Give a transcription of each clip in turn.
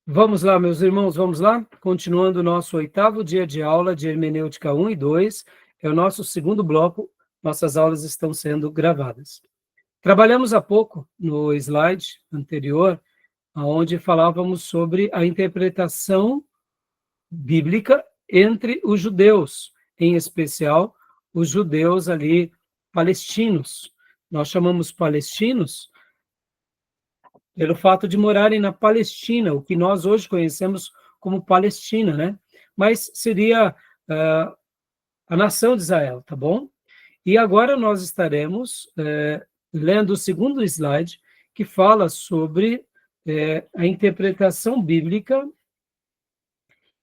Vamos lá, meus irmãos, vamos lá? Continuando o nosso 8º dia de aula de Hermenêutica 1 e 2, é o nosso segundo bloco, nossas aulas estão sendo gravadas. Trabalhamos há pouco no slide anterior, onde falávamos sobre a interpretação bíblica entre os judeus, em especial os judeus ali palestinos. Nós chamamos palestinos pelo fato de morarem na Palestina, o que nós hoje conhecemos como Palestina, né? Mas seria a nação de Israel, tá bom? E agora nós estaremos lendo o segundo slide, que fala sobre a interpretação bíblica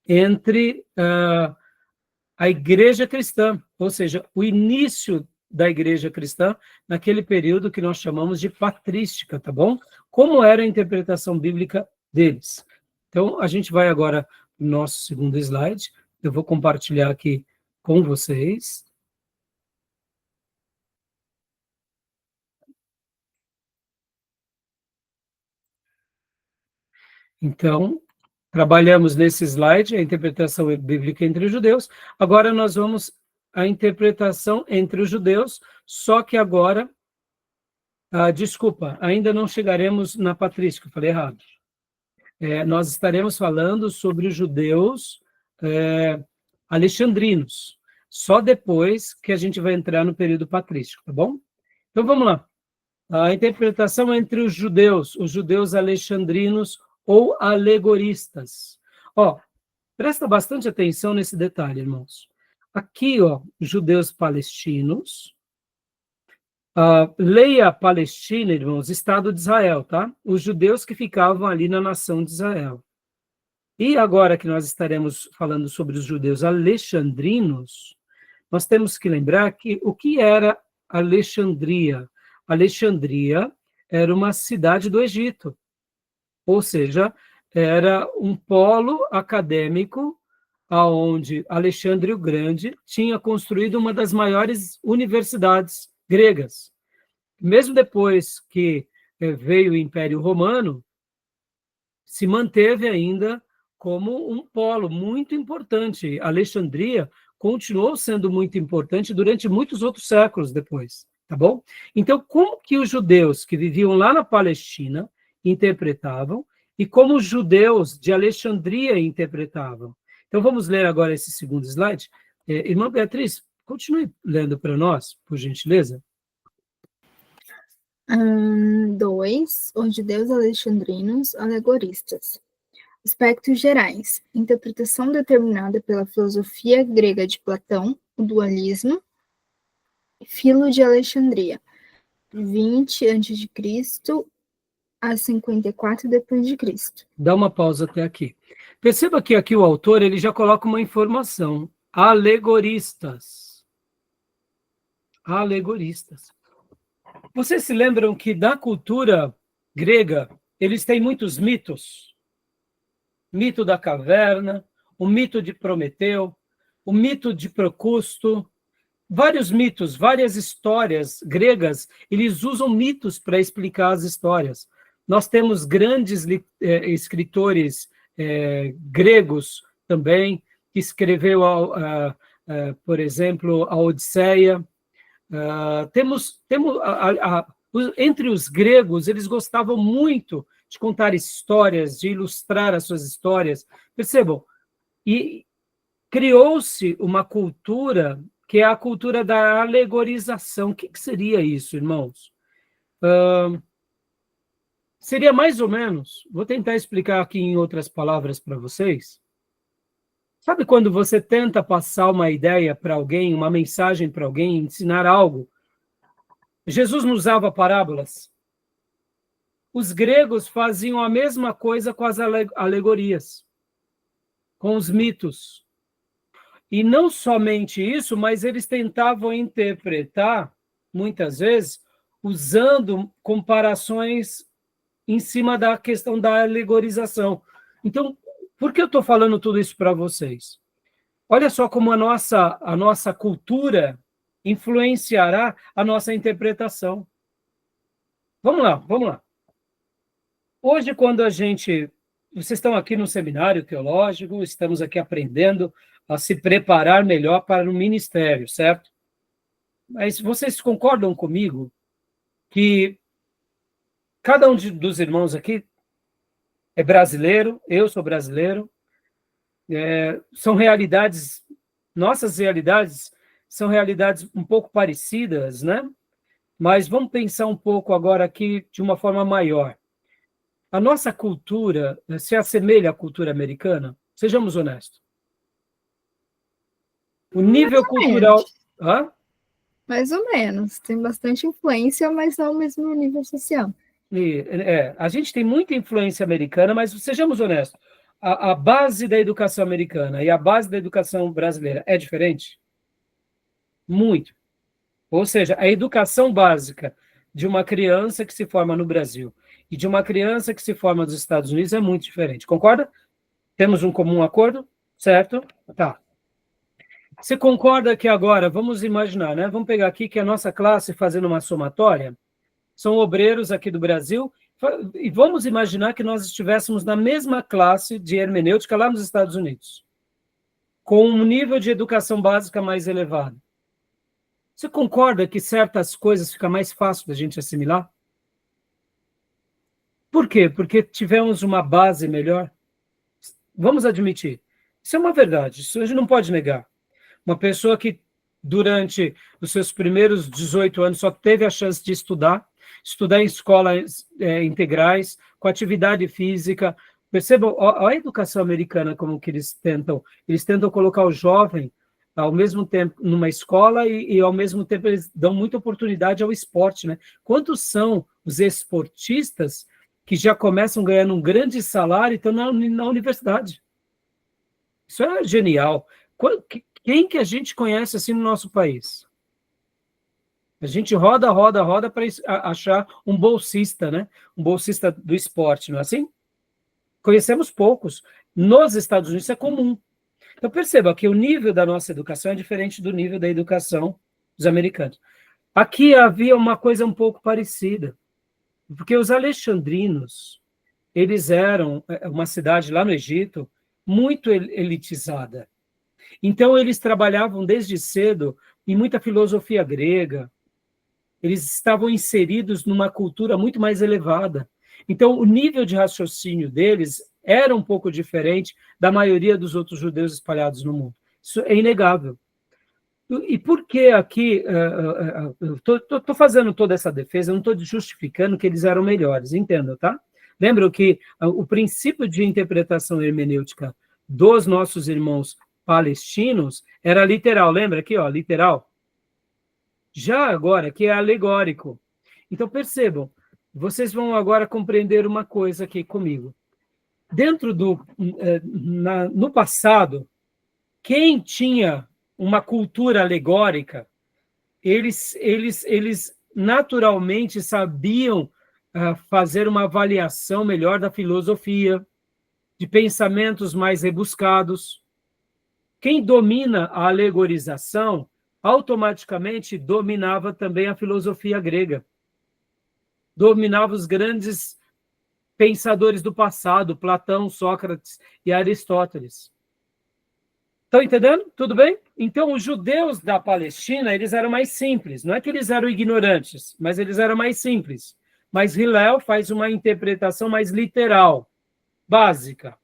entre a igreja cristã, ou seja, o início da igreja cristã, naquele período que nós chamamos de patrística, tá bom? Como era a interpretação bíblica deles. Então, a gente vai agora no nosso segundo slide, eu vou compartilhar aqui com vocês. Então, trabalhamos nesse slide a interpretação bíblica entre os judeus, agora nós vamos à interpretação entre os judeus, só que agora desculpa, ainda não chegaremos na patrística, falei errado. Nós estaremos falando sobre os judeus alexandrinos, só depois que a gente vai entrar no período patrístico, tá bom? Então vamos lá. A interpretação entre os judeus alexandrinos ou alegoristas. Presta bastante atenção nesse detalhe, irmãos. Aqui, judeus palestinos. Leia a Palestina, irmãos, Estado de Israel, tá? Os judeus que ficavam ali na nação de Israel. E agora que nós estaremos falando sobre os judeus alexandrinos, nós temos que lembrar que o que era Alexandria? Alexandria era uma cidade do Egito, ou seja, era um polo acadêmico onde Alexandre o Grande tinha construído uma das maiores universidades gregas. Mesmo depois que veio o Império Romano, se manteve ainda como um polo muito importante. Alexandria continuou sendo muito importante durante muitos outros séculos depois, tá bom? Então, como que os judeus que viviam lá na Palestina interpretavam e como os judeus de Alexandria interpretavam? Então, vamos ler agora esse segundo slide. Irmã Beatriz, continue lendo para nós, por gentileza. 2. Os judeus alexandrinos alegoristas. Aspectos gerais. Interpretação determinada pela filosofia grega de Platão, o dualismo. Filo de Alexandria, 20 a.C. a 54 d.C. Dá uma pausa até aqui. Perceba que aqui o autor ele já coloca uma informação. Alegoristas. Alegoristas. Vocês se lembram que na cultura grega eles têm muitos mitos? Mito da caverna, o mito de Prometeu, o mito de Procusto, vários mitos, várias histórias gregas, eles usam mitos para explicar as histórias. Nós temos grandes escritores gregos também, que escreveu, por exemplo, a Odisseia. Entre os gregos, eles gostavam muito de contar histórias, de ilustrar as suas histórias. Percebam, e criou-se uma cultura que é a cultura da alegorização. O que seria isso, irmãos? Seria mais ou menos, vou tentar explicar aqui em outras palavras para vocês. Sabe quando você tenta passar uma ideia para alguém, uma mensagem para alguém, ensinar algo? Jesus não usava parábolas. Os gregos faziam a mesma coisa com as alegorias, com os mitos. E não somente isso, mas eles tentavam interpretar, muitas vezes, usando comparações em cima da questão da alegorização. Então, por que eu estou falando tudo isso para vocês? Olha só como a nossa cultura influenciará a nossa interpretação. Vamos lá. Hoje, quando a gente vocês estão aqui no seminário teológico, estamos aqui aprendendo a se preparar melhor para o ministério, certo? Mas vocês concordam comigo que cada um dos irmãos aqui é brasileiro, eu sou brasileiro, são realidades, nossas realidades são realidades um pouco parecidas, né? Mas vamos pensar um pouco agora aqui de uma forma maior. A nossa cultura se assemelha à cultura americana? Sejamos honestos. O nível cultural... Hã? Mais ou menos. Tem bastante influência, mas não ao mesmo nível social. A gente tem muita influência americana, mas sejamos honestos. A base da educação americana e a base da educação brasileira é diferente? Muito. Ou seja, a educação básica de uma criança que se forma no Brasil e de uma criança que se forma nos Estados Unidos é muito diferente. Concorda? Temos um comum acordo? Certo? Tá. Você concorda que agora, vamos imaginar, né? Vamos pegar aqui que a nossa classe, fazendo uma somatória, são obreiros aqui do Brasil, e vamos imaginar que nós estivéssemos na mesma classe de hermenêutica lá nos Estados Unidos, com um nível de educação básica mais elevado. Você concorda que certas coisas fica mais fácil da gente assimilar? Por quê? Porque tivemos uma base melhor? Vamos admitir. Isso é uma verdade, isso a gente não pode negar. Uma pessoa que, durante os seus primeiros 18 anos, só teve a chance de estudar em escolas integrais, com atividade física. Percebam a educação americana, como que eles tentam colocar o jovem, ao mesmo tempo, numa escola e ao mesmo tempo, eles dão muita oportunidade ao esporte, né? Quantos são os esportistas que já começam ganhando um grande salário e estão na universidade? Isso é genial. Quem que a gente conhece assim no nosso país? A gente roda para achar um bolsista, né? Um bolsista do esporte, não é assim? Conhecemos poucos. Nos Estados Unidos é comum. Então, perceba que o nível da nossa educação é diferente do nível da educação dos americanos. Aqui havia uma coisa um pouco parecida, porque os alexandrinos, eles eram uma cidade lá no Egito muito elitizada. Então, eles trabalhavam desde cedo em muita filosofia grega, eles estavam inseridos numa cultura muito mais elevada. Então, o nível de raciocínio deles era um pouco diferente da maioria dos outros judeus espalhados no mundo. Isso é inegável. E por que aqui, estou fazendo toda essa defesa, eu não estou justificando que eles eram melhores, entendam, tá? Lembram que o princípio de interpretação hermenêutica dos nossos irmãos palestinos era literal, lembra aqui, ó, literal? Já agora, que é alegórico. Então, percebam, vocês vão agora compreender uma coisa aqui comigo. No passado, quem tinha uma cultura alegórica, eles naturalmente sabiam fazer uma avaliação melhor da filosofia, de pensamentos mais rebuscados. Quem domina a alegorização, automaticamente dominava também a filosofia grega. Dominava os grandes pensadores do passado, Platão, Sócrates e Aristóteles. Estão entendendo? Tudo bem? Então, os judeus da Palestina, eles eram mais simples. Não é que eles eram ignorantes, mas eles eram mais simples. Mas Hillel faz uma interpretação mais literal, básica.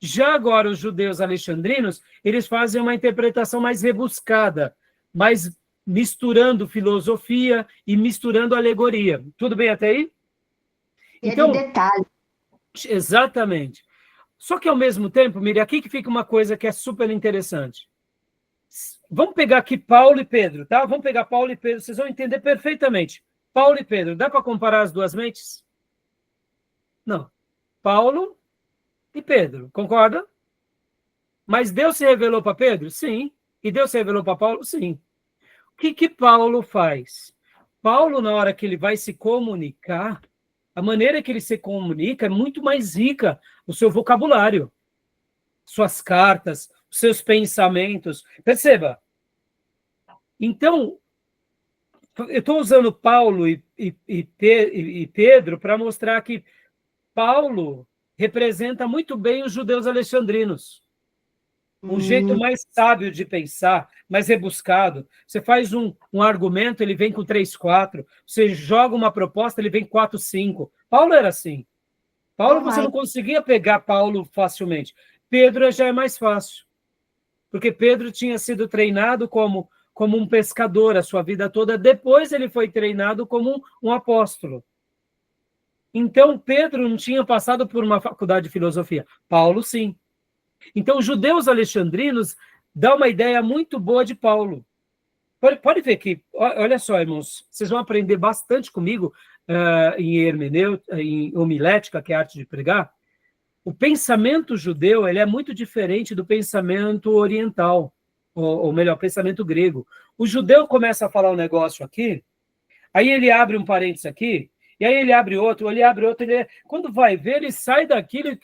Já agora, os judeus alexandrinos, eles fazem uma interpretação mais rebuscada, mais misturando filosofia e misturando alegoria. Tudo bem até aí? Então, detalhe. Exatamente. Só que, ao mesmo tempo, Miriam, aqui que fica uma coisa que é super interessante. Vamos pegar aqui Paulo e Pedro, tá? Vamos pegar Paulo e Pedro, vocês vão entender perfeitamente. Paulo e Pedro, dá para comparar as duas mentes? Não. Paulo e Pedro, concorda? Mas Deus se revelou para Pedro? Sim. E Deus se revelou para Paulo? Sim. O que Paulo faz? Paulo, na hora que ele vai se comunicar, a maneira que ele se comunica é muito mais rica, o seu vocabulário, suas cartas, os seus pensamentos. Perceba. Então, eu estou usando Paulo e Pedro para mostrar que Paulo representa muito bem os judeus alexandrinos. Um jeito mais sábio de pensar, mais rebuscado. Você faz um argumento, ele vem com 3, 4. Você joga uma proposta, ele vem com 4, 5. Paulo era assim. Paulo, você não conseguia pegar Paulo facilmente. Pedro já é mais fácil. Porque Pedro tinha sido treinado como um pescador a sua vida toda. Depois ele foi treinado como um apóstolo. Então, Pedro não tinha passado por uma faculdade de filosofia. Paulo, sim. Então, os judeus alexandrinos dão uma ideia muito boa de Paulo. Pode ver que, olha só, irmãos, vocês vão aprender bastante comigo em homilética, que é a arte de pregar. O pensamento judeu ele é muito diferente do pensamento oriental, ou melhor, pensamento grego. O judeu começa a falar um negócio aqui, aí ele abre um parênteses aqui, e aí ele abre outro, quando vai ver, ele sai daquilo.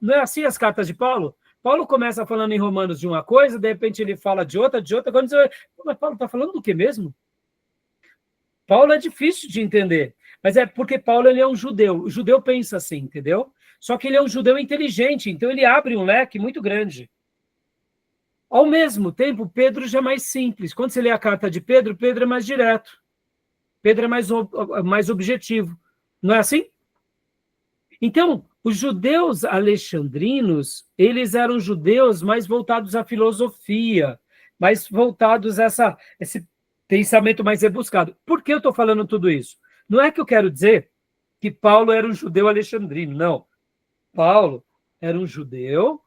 Não é assim as cartas de Paulo? Paulo começa falando em Romanos de uma coisa, de repente ele fala de outra, quando você... Mas Paulo está falando do que mesmo? Paulo é difícil de entender, mas é porque Paulo ele é um judeu. O judeu pensa assim, entendeu? Só que ele é um judeu inteligente, então ele abre um leque muito grande. Ao mesmo tempo, Pedro já é mais simples. Quando você lê a carta de Pedro, Pedro é mais direto. Pedro é mais objetivo. Não é assim? Então, os judeus alexandrinos, eles eram judeus mais voltados à filosofia, mais voltados a esse pensamento mais rebuscado. Por que eu estou falando tudo isso? Não é que eu quero dizer que Paulo era um judeu alexandrino, não. Paulo era um judeu,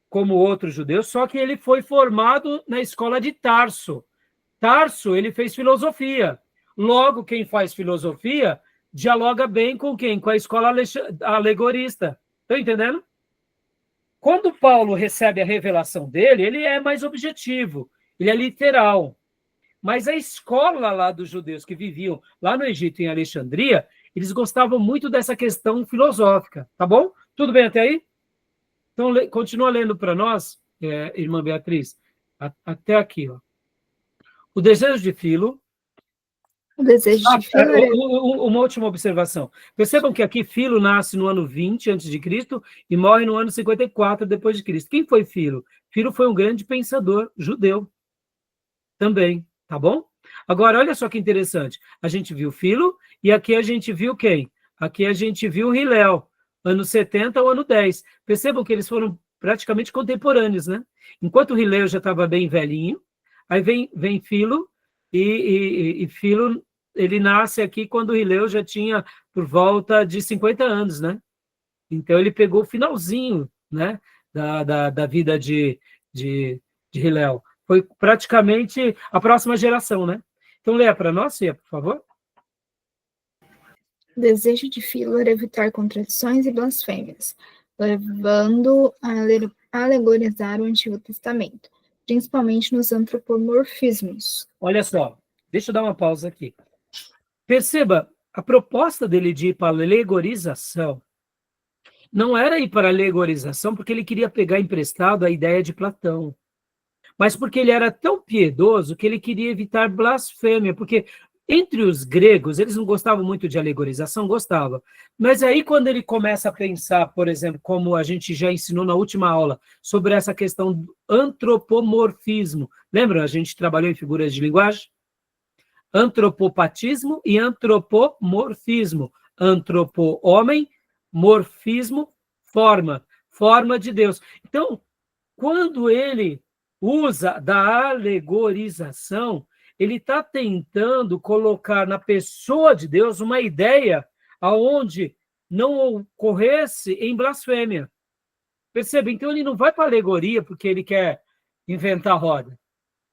como outros judeus, só que ele foi formado na escola de Tarso. Tarso, ele fez filosofia. Logo, quem faz filosofia dialoga bem com quem? Com a escola alegorista. Estão entendendo? Quando Paulo recebe a revelação dele, ele é mais objetivo, ele é literal. Mas a escola lá dos judeus que viviam lá no Egito, em Alexandria, eles gostavam muito dessa questão filosófica. Tá bom? Tudo bem até aí? Então, continua lendo para nós, irmã Beatriz, até aqui. Ó. O desejo de Filo. O desejo de Filo. Uma última observação. Percebam que aqui Filo nasce no ano 20 a.C. e morre no ano 54 depois de Cristo. Quem foi Filo? Filo foi um grande pensador judeu também, tá bom? Agora, olha só que interessante. A gente viu Filo e aqui a gente viu quem? Aqui a gente viu Hilel, ano 70 ao ano 10. Percebam que eles foram praticamente contemporâneos, né? Enquanto Hilel já estava bem velhinho, aí vem Filo, e Filo, ele nasce aqui quando Hilel já tinha por volta de 50 anos, né? Então, ele pegou o finalzinho, né, da vida de Hilel. Foi praticamente a próxima geração, né? Então, leia para nós, Cia, por favor. O desejo de Filo era evitar contradições e blasfêmias, levando a alegorizar o Antigo Testamento, principalmente nos antropomorfismos. Olha só, deixa eu dar uma pausa aqui. Perceba, a proposta dele de ir para a alegorização não era ir para a alegorização porque ele queria pegar emprestado a ideia de Platão, mas porque ele era tão piedoso que ele queria evitar blasfêmia, porque entre os gregos, eles não gostavam muito de alegorização, gostavam. Mas aí, quando ele começa a pensar, por exemplo, como a gente já ensinou na última aula, sobre essa questão do antropomorfismo. Lembra? A gente trabalhou em figuras de linguagem? Antropopatismo e antropomorfismo. Antropo, homem, morfismo, forma de Deus. Então, quando ele usa da alegorização, ele está tentando colocar na pessoa de Deus uma ideia aonde não ocorresse em blasfêmia. Percebe? Então, ele não vai para a alegoria porque ele quer inventar roda.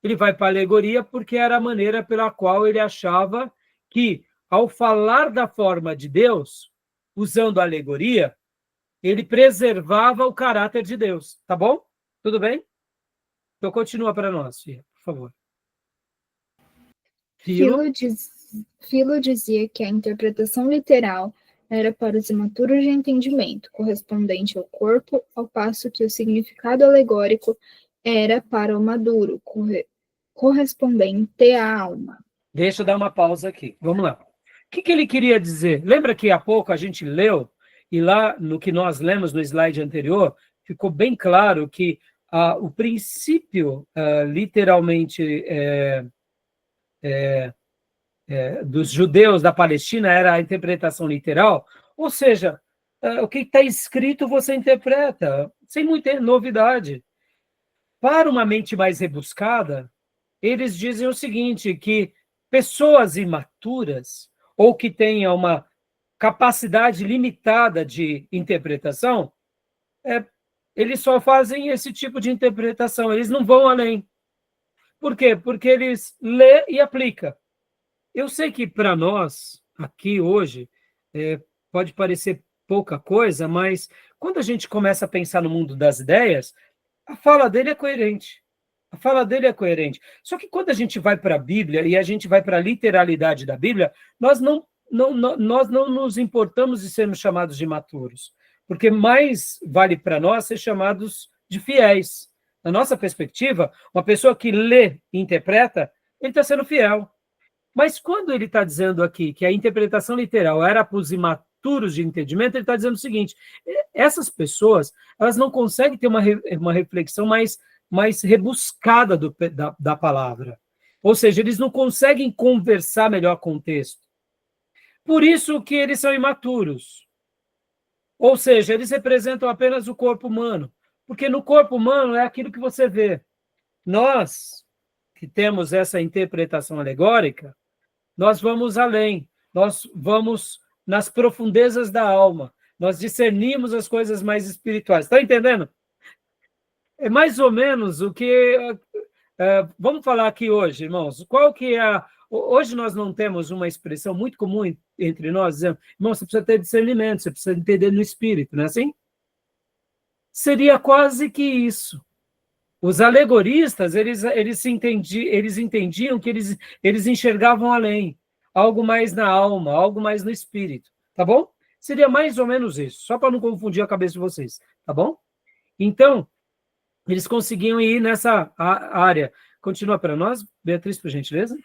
Ele vai para a alegoria porque era a maneira pela qual ele achava que, ao falar da forma de Deus, usando a alegoria, ele preservava o caráter de Deus. Tá bom? Tudo bem? Então, continua para nós, Fia, por favor. Filo dizia que a interpretação literal era para os imaturos de entendimento, correspondente ao corpo, ao passo que o significado alegórico era para o maduro, correspondente à alma. Deixa eu dar uma pausa aqui. Vamos lá. O que ele queria dizer? Lembra que há pouco a gente leu e lá no que nós lemos no slide anterior, ficou bem claro que o princípio, literalmente, dos judeus da Palestina era a interpretação literal, ou seja, o que está escrito você interpreta, sem muita novidade. Para uma mente mais rebuscada, eles dizem o seguinte, que pessoas imaturas, ou que tenham uma capacidade limitada de interpretação, eles só fazem esse tipo de interpretação, eles não vão além. Por quê? Porque eles lê e aplica. Eu sei que para nós, aqui hoje, pode parecer pouca coisa, mas quando a gente começa a pensar no mundo das ideias, a fala dele é coerente. A fala dele é coerente. Só que quando a gente vai para a Bíblia e a gente vai para a literalidade da Bíblia, nós não nos importamos de sermos chamados de maturos, porque mais vale para nós ser chamados de fiéis. Na nossa perspectiva, uma pessoa que lê e interpreta, ele está sendo fiel. Mas quando ele está dizendo aqui que a interpretação literal era para os imaturos de entendimento, ele está dizendo o seguinte, essas pessoas, elas não conseguem ter uma reflexão mais rebuscada da palavra. Ou seja, eles não conseguem conversar melhor com o texto. Por isso que eles são imaturos. Ou seja, eles representam apenas o corpo humano. Porque no corpo humano é aquilo que você vê. Nós, que temos essa interpretação alegórica, nós vamos além. Nós vamos nas profundezas da alma. Nós discernimos as coisas mais espirituais. Está entendendo? É mais ou menos o que... vamos falar aqui hoje, irmãos. Qual que é Hoje nós não temos uma expressão muito comum entre nós, dizendo, irmão, você precisa ter discernimento, você precisa entender no espírito, não é assim? Seria quase que isso. Os alegoristas, eles entendiam que eles enxergavam além, algo mais na alma, algo mais no espírito, tá bom? Seria mais ou menos isso, só para não confundir a cabeça de vocês, tá bom? Então, eles conseguiam ir nessa área. Continua para nós, Beatriz, por gentileza.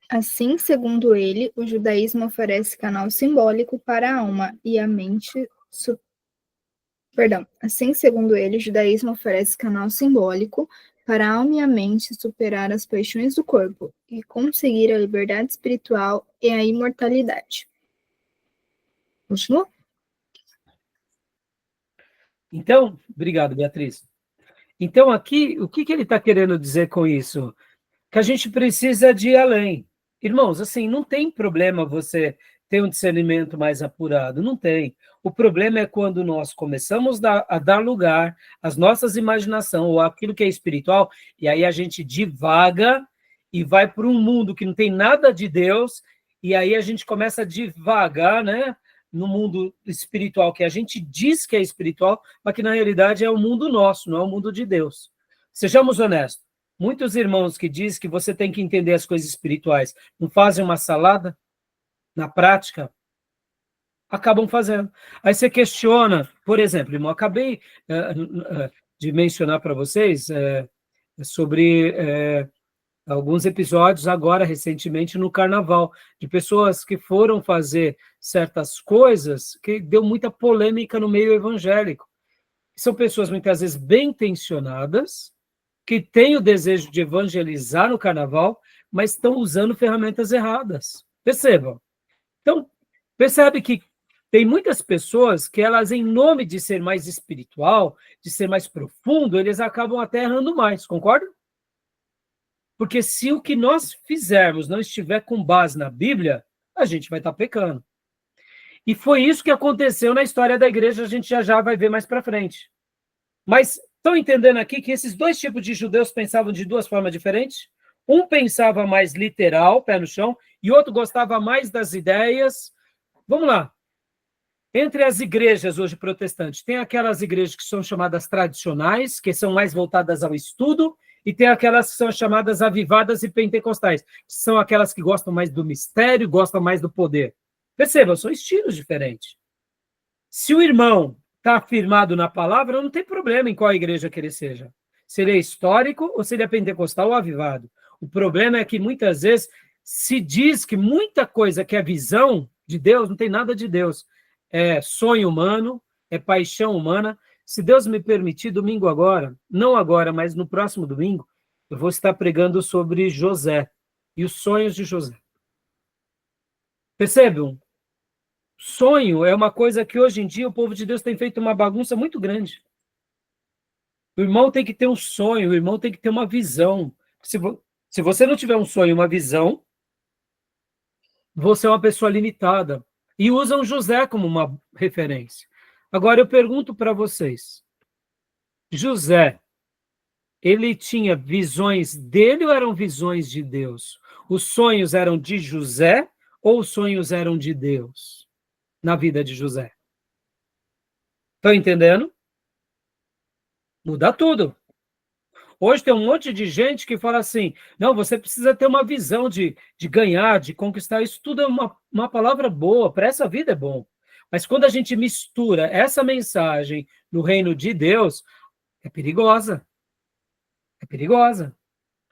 Assim, segundo ele, o judaísmo oferece canal simbólico para a alma e a mente. Assim, segundo ele, o judaísmo oferece canal simbólico para a alma e a mente superar as paixões do corpo e conseguir a liberdade espiritual e a imortalidade. Continua? Então, obrigado, Beatriz. Então, aqui, o que ele está querendo dizer com isso? Que a gente precisa de ir além. Irmãos, assim, não tem problema você ter um discernimento mais apurado, não tem. O problema é quando nós começamos a dar lugar às nossas imaginações, ou àquilo que é espiritual, e aí a gente divaga e vai para um mundo que não tem nada de Deus, e aí a gente começa a divagar, né, no mundo espiritual, que a gente diz que é espiritual, mas que na realidade é o mundo nosso, não é o mundo de Deus. Sejamos honestos. Muitos irmãos que dizem que você tem que entender as coisas espirituais não fazem uma salada na prática, acabam fazendo. Aí você questiona, por exemplo, irmão, acabei de mencionar para vocês sobre alguns episódios agora, recentemente, no Carnaval, de pessoas que foram fazer certas coisas que deu muita polêmica no meio evangélico. São pessoas, muitas vezes, bem intencionadas, que têm o desejo de evangelizar no Carnaval, mas estão usando ferramentas erradas. Percebam. Então, percebe que tem muitas pessoas que elas, em nome de ser mais espiritual, de ser mais profundo, eles acabam até errando mais, concorda? Porque se o que nós fizermos não estiver com base na Bíblia, a gente vai estar pecando. E foi isso que aconteceu na história da igreja, a gente já vai ver mais para frente. Mas estão entendendo aqui que esses dois tipos de judeus pensavam de duas formas diferentes? Um pensava mais literal, pé no chão, e outro gostava mais das ideias. Vamos lá. Entre as igrejas hoje protestantes, tem aquelas igrejas que são chamadas tradicionais, que são mais voltadas ao estudo, e tem aquelas que são chamadas avivadas e pentecostais, que são aquelas que gostam mais do mistério, gostam mais do poder. Percebam, são estilos diferentes. Se o irmão está afirmado na palavra, não tem problema em qual igreja que ele seja. Se ele é histórico ou se ele é pentecostal ou avivado. O problema é que muitas vezes se diz que muita coisa que é visão De Deus, não tem nada de Deus. É sonho humano, é paixão humana. Se Deus me permitir, domingo agora, não agora, mas no próximo domingo, eu vou estar pregando sobre José e os sonhos de José. Percebam? Sonho é uma coisa que hoje em dia o povo de Deus tem feito uma bagunça muito grande. O irmão tem que ter um sonho, o irmão tem que ter uma visão. Se você não tiver um sonho, uma visão, você é uma pessoa limitada. E usam José como uma referência. Agora eu pergunto para vocês, José, ele tinha visões dele ou eram visões de Deus? Os sonhos eram de José ou os sonhos eram de Deus na vida de José? Estão entendendo? Muda tudo. Hoje tem um monte de gente que fala assim, não, você precisa ter uma visão de ganhar, de conquistar. Isso tudo é uma palavra boa, para essa vida é bom. Mas quando a gente mistura essa mensagem no reino de Deus, é perigosa. É perigosa.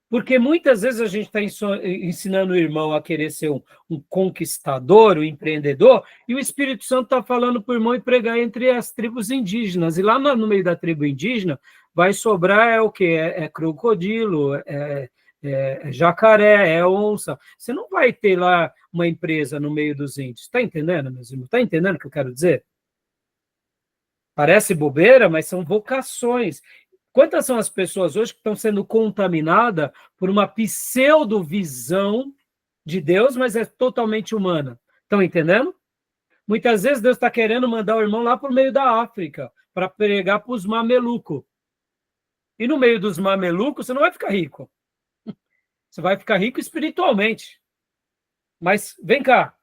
Porque muitas vezes a gente está ensinando o irmão a querer ser um conquistador, um empreendedor, e o Espírito Santo está falando para o irmão ir pregar entre as tribos indígenas. E lá no meio da tribo indígena vai sobrar o quê? É crocodilo, é jacaré, é onça. Você não vai ter lá uma empresa no meio dos índios. Está entendendo, meus irmãos? Está entendendo o que eu quero dizer? Parece bobeira, mas são vocações. Quantas são as pessoas hoje que estão sendo contaminadas por uma pseudo-visão de Deus, mas é totalmente humana? Estão entendendo? Muitas vezes Deus está querendo mandar o irmão lá para o meio da África, para pregar para os mamelucos. E no meio dos mamelucos, você não vai ficar rico. Você vai ficar rico espiritualmente. Mas, vem cá,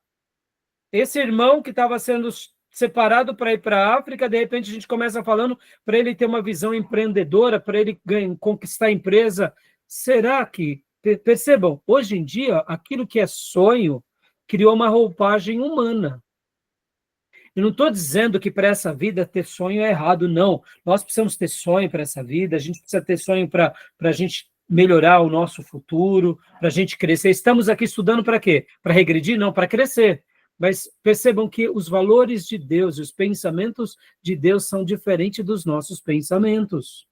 esse irmão que estava sendo separado para ir para a África, de repente a gente começa falando para ele ter uma visão empreendedora, para ele conquistar a empresa. Será que, percebam, hoje em dia, aquilo que é sonho criou uma roupagem humana. Eu não estou dizendo que para essa vida ter sonho é errado, não. Nós precisamos ter sonho para essa vida, a gente precisa ter sonho para a gente melhorar o nosso futuro, para a gente crescer. Estamos aqui estudando para quê? Para regredir? Não, para crescer. Mas percebam que os valores de Deus e os pensamentos de Deus são diferentes dos nossos pensamentos.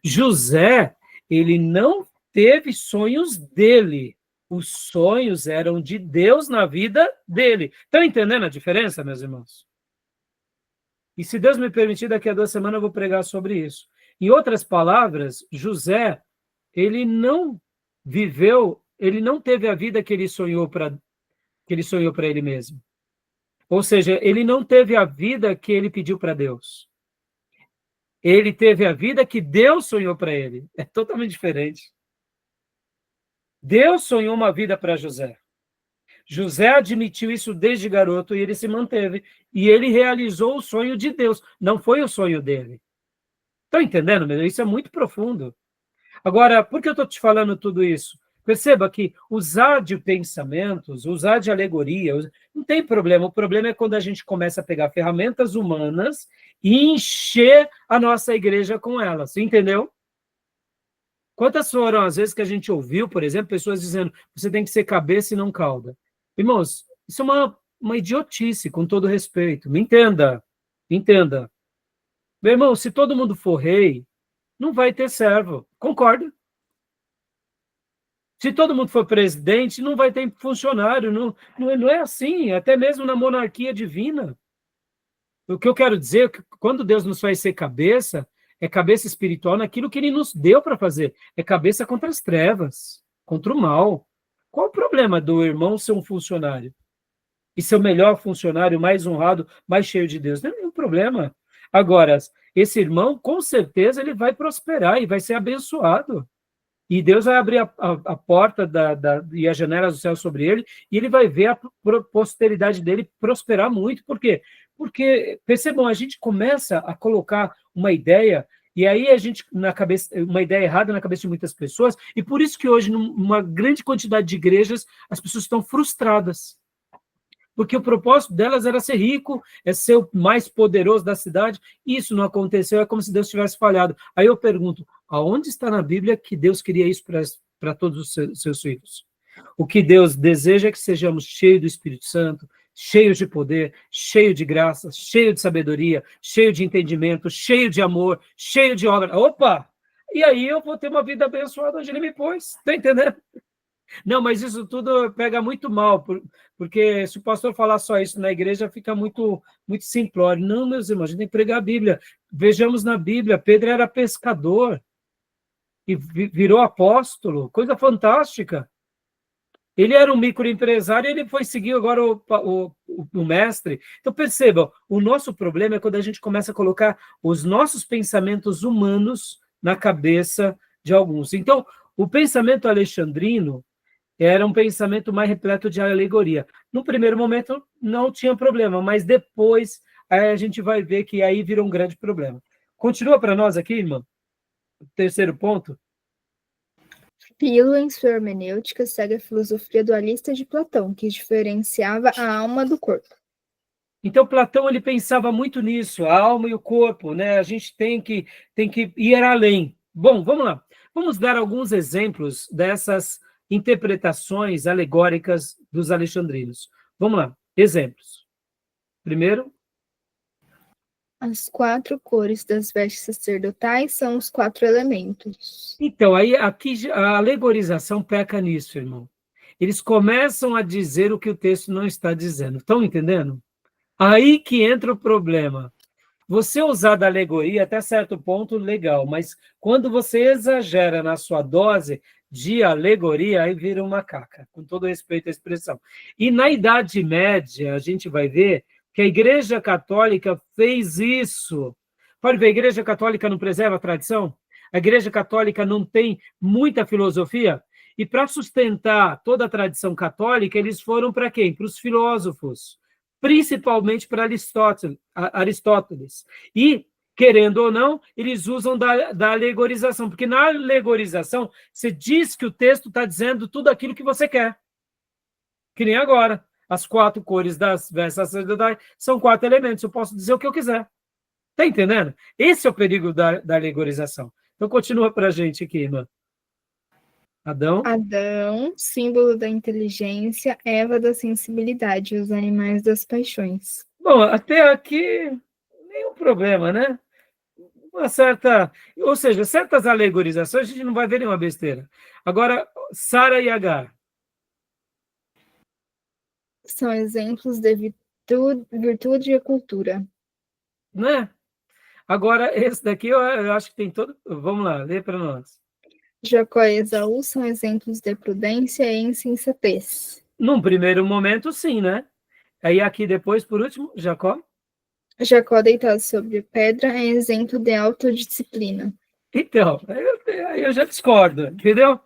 José, ele não teve sonhos dele. Os sonhos eram de Deus na vida dele. Estão entendendo a diferença, meus irmãos? E se Deus me permitir, daqui a 2 semanas eu vou pregar sobre isso. Em outras palavras, José, ele não viveu, ele não teve a vida que ele sonhou para ele mesmo. Ou seja, ele não teve a vida que ele pediu para Deus. Ele teve a vida que Deus sonhou para ele. É totalmente diferente. Deus sonhou uma vida para José. José admitiu isso desde garoto e ele se manteve. E ele realizou o sonho de Deus. Não foi o sonho dele. Estão entendendo? Isso é muito profundo. Agora, por que eu estou te falando tudo isso? Perceba que usar de pensamentos, usar de alegoria, não tem problema. O problema é quando a gente começa a pegar ferramentas humanas e encher a nossa igreja com elas. Entendeu? Quantas foram as vezes que a gente ouviu, por exemplo, pessoas dizendo você tem que ser cabeça e não cauda? Irmãos, isso é uma idiotice, com todo respeito. Me entenda. Entenda. Meu irmão, se todo mundo for rei, não vai ter servo. Concorda? Se todo mundo for presidente, não vai ter funcionário. Não é assim, até mesmo na monarquia divina. O que eu quero dizer é que quando Deus nos faz ser cabeça, é cabeça espiritual naquilo que ele nos deu para fazer. É cabeça contra as trevas, contra o mal. Qual o problema do irmão ser um funcionário? E ser o melhor funcionário, mais honrado, mais cheio de Deus? Não é nenhum problema. Agora, esse irmão, com certeza, ele vai prosperar e vai ser abençoado. E Deus vai abrir a porta e as janelas do céu sobre ele, e ele vai ver a posteridade dele prosperar muito. Por quê? Porque, percebam, a gente começa a colocar uma ideia, e aí a gente, uma ideia errada na cabeça de muitas pessoas, e por isso que hoje, numa grande quantidade de igrejas, as pessoas estão frustradas. Porque o propósito delas era ser rico, é ser o mais poderoso da cidade. Isso não aconteceu, é como se Deus tivesse falhado. Aí eu pergunto, aonde está na Bíblia que Deus queria isso para todos os seus filhos? O que Deus deseja é que sejamos cheios do Espírito Santo, cheio de poder, cheio de graça, cheio de sabedoria, cheio de entendimento, cheio de amor, cheio de obra. Opa! E aí eu vou ter uma vida abençoada onde ele me pôs. Está entendendo? Não, mas isso tudo pega muito mal, porque se o pastor falar só isso na igreja, fica muito, muito simplório. Não, meus irmãos, a gente tem que pregar a Bíblia. Vejamos na Bíblia, Pedro era pescador e virou apóstolo, coisa fantástica. Ele era um microempresário e ele foi seguir agora o mestre. Então, percebam, o nosso problema é quando a gente começa a colocar os nossos pensamentos humanos na cabeça de alguns. Então, o pensamento alexandrino era um pensamento mais repleto de alegoria. No primeiro momento, não tinha problema, mas depois aí a gente vai ver que aí vira um grande problema. Continua para nós aqui, irmã. Terceiro ponto. Filo, em sua hermenêutica, segue a filosofia dualista de Platão, que diferenciava a alma do corpo. Então, Platão ele pensava muito nisso, a alma e o corpo, né? A gente tem que ir além. Bom, vamos lá. Vamos dar alguns exemplos dessas interpretações alegóricas dos alexandrinos. Vamos lá, exemplos. Primeiro, As 4 cores das vestes sacerdotais são os 4 elementos. então, aí aqui a alegorização peca nisso, irmão. Eles começam a dizer o que o texto não está dizendo. Estão entendendo? Aí que entra o problema. Você usar da alegoria até certo ponto, legal, mas quando você exagera na sua dose de alegoria, aí vira uma caca, com todo respeito à expressão. E na Idade Média, a gente vai ver que a Igreja Católica fez isso. Pode ver, a Igreja Católica não preserva a tradição? A Igreja Católica não tem muita filosofia? E para sustentar toda a tradição católica, eles foram para quem? Para os filósofos, principalmente para Aristóteles. E, querendo ou não, eles usam da alegorização, porque na alegorização você diz que o texto está dizendo tudo aquilo que você quer. Que nem agora. As 4 cores das vestes sacerdotais são 4 elementos. Eu posso dizer o que eu quiser. Está entendendo? Esse é o perigo da alegorização. Então, continua para a gente aqui, irmã. Adão, símbolo da inteligência, Eva da sensibilidade, os animais das paixões. Bom, até aqui, nenhum problema, né? Uma certa... Ou seja, certas alegorizações a gente não vai ver nenhuma besteira. Agora, Sara e Agar. São exemplos de virtude e cultura. Né? Agora, esse daqui eu acho que tem todo... Vamos lá, lê para nós. Jacó e Esaú são exemplos de prudência e insensatez. Num primeiro momento, sim, né? Aí aqui depois, por último, Jacó. Jacó deitado sobre pedra é exemplo de autodisciplina. Então, aí eu já discordo, entendeu?